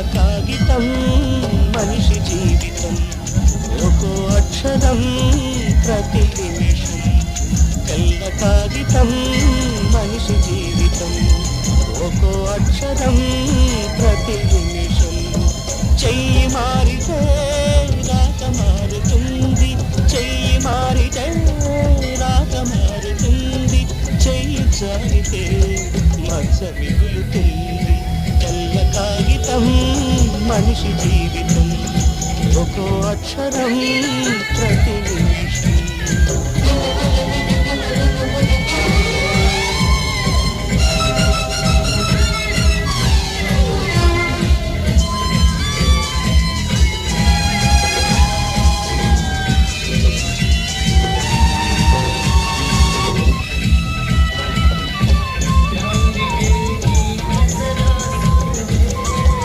కాగితం మనిషి జీవితం ఒక్కో అక్షరం ప్రతి నిమిషం తెల్ల కాగితం మనిషి జీవితం ఒక్కో అక్షరం ప్రతి నిమిషం చెయ్యి మారితే రాత మారుతుంది చెయ్యి మారితే రాత మారుతుంది చెయ్యి జారితే మచ్చ మిగులుతుంది తెల్ల కాగితం మనిషి జీవితం ఒక్కో అక్షరం ప్రతి నిమిషం